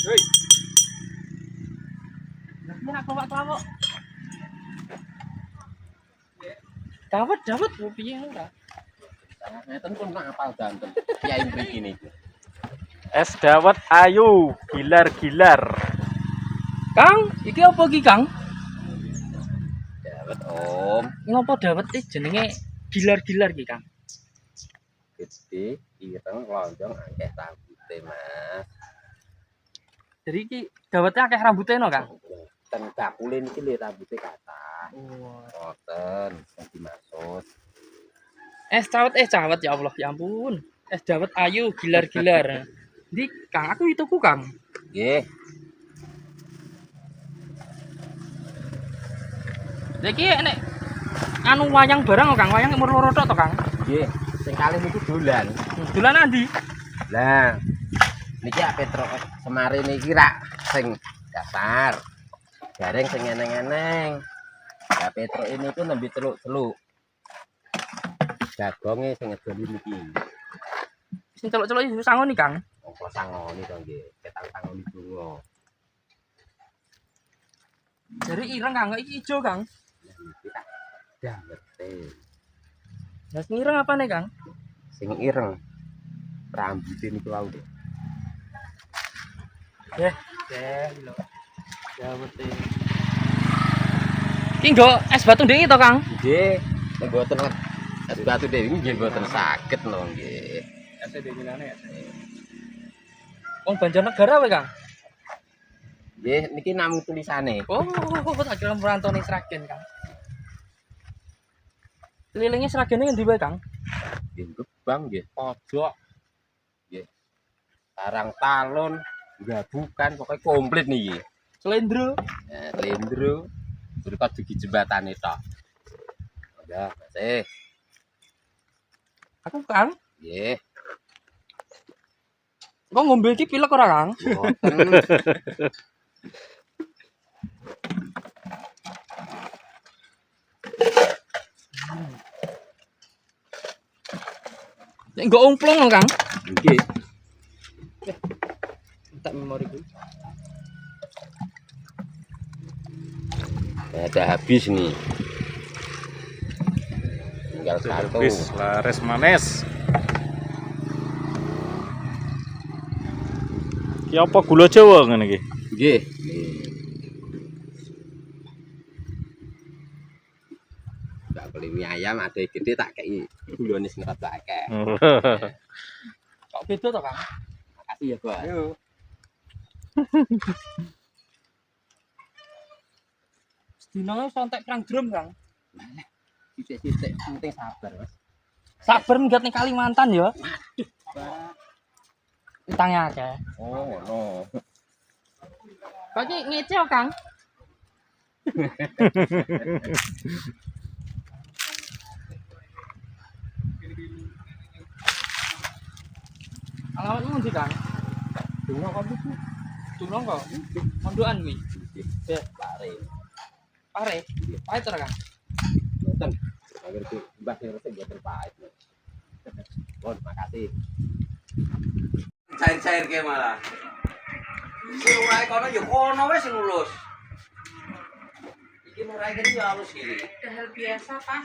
Hei. Ini nak bawa kelawak. Dapat piye ora? Ngeten pun ngapal danten. Kiai mriki niku. Es dawet ayu, gilar-gilar. Kang, iki apa iki, Kang? Dawet Om. Ngopo dawet iki jenenge gilar-gilar iki, Kang? Gede, ireng, lonjong, akeh rambute, Mas. Jadi iki dawetnya akeh rambute no, Kang? Ten bakule niki lho rambute kathah. Oh. Ngoten, sing dimaksud. Es cawet ya Allah, ya ampun. Es dawet ayu, gilar-gilar. Ndi, Kang, aku tuku, Kang. Nggih. Lha iki enek anu wayang barang kok, Kang? Wayang umur loro tok to, Kang? Nggih, sing kalih niku dolan. Dolan ndi? Lah, niki ya Petro Semari niki rak sing dasar. Gareng sing eneng-eneng. Lah Petro ini tuh nembe celuk-celuk. Jagonge sing ngedoli niki. Sing celuk-celuk iki sangoni, Kang. Apa sangoni to nggih, ketang-tangoni bunga. Dari ireng, Kang, iki ijo, Kang. Lah niki tak dawete. Lah sing ireng apane, Kang? Sing ireng. Rambute niku wae. Lho. Dawete. Ki nggo es batu ndek to, Kang? Nggih, mboten es batu dewi nggih mboten saged lho nggih. Es dingilane ya. Wong Banjarnegara wae, Kang. Nggih, niki namung tulisane. Oh, tak kira merantone Sragen, Kang. Kelilingnya Sragene ngendi wae, Kang? Nggih Gebang nggih, pojok. Nggih. Sarang talon, bukan pokoknya komplit niki. Slendro. Lendro. Berkat dugi jembatane tok. Ya, masih. Aku, Kang. Nggih. Kok ngombe iki pilek ora, Kang? Mboten. Nek nggo umplung lho, Kang. Nggih. Tak memori ku. Ada habis nih. Tinggal satu. Habis laris manis. Ki apa gula Jawa ngene iki? Nggih. Tak beli mie ayam ada gede tak kei gulane sing rada akeh. Kok beda to, Kang? Makasih ya, Bos. Ayo. Sedina sontek perang drum, Kang. Sithik-sithik penting sabar, Mas. Sabar minggat ning Kalimantan ya. Utangnya akeh. Oh, no. Kok iki ngece kok, Kang? Alamatmu ndi, Kang? Dungo kok iki? Dungo kok. Mondokan kuwi. Ya, lare. Pare. Pahit ora, Kang? Mboten. Agar ku mbah sing mboten pahit. Bon, makasih. Cair-cair ke malah. Si urai kono yo kono wis sing lulus. Iki urai kene yo halus gini. Udah hal biasa, Pak.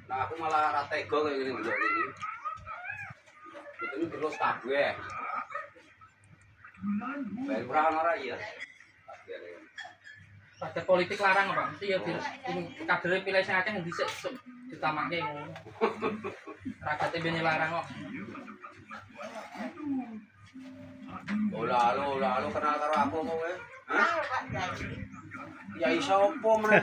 Nah, aku malah ora tega kayak gini lho iki. Itu terus kabeh. Bae ora ya. Pada politik larang, Pak. Mesti ya kadere pilih sing akeh ngendi sik ditamake ngono. Rakate ben larang kok. Lalu kenal karo aku kowe. Hah? Ya iso opo meneh.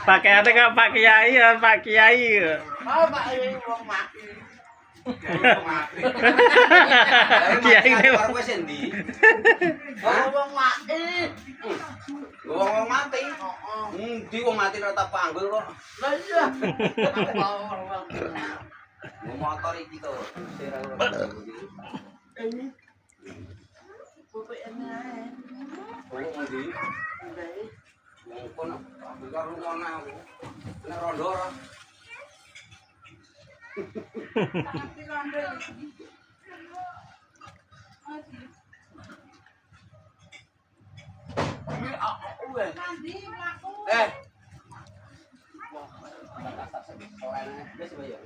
Pakaiane kok Pak Kiai ya, Pak Kiai. Oh, Pak wong mati. Kiai ne karo kowe sendi? Wong mati. Wong mati. Heeh. Endi wong mati ora tak panggul kok. Lah iya. Mau motor iki to. Ini. Buku ini ae. Oh, ngendi? Ndek. Wong kono ambil karo ngono aku. Nek rondo ora. Tapi rondo. Ben. Mandi mlaku. Eh. Wah, tak sore. Wis, Mbak, ya.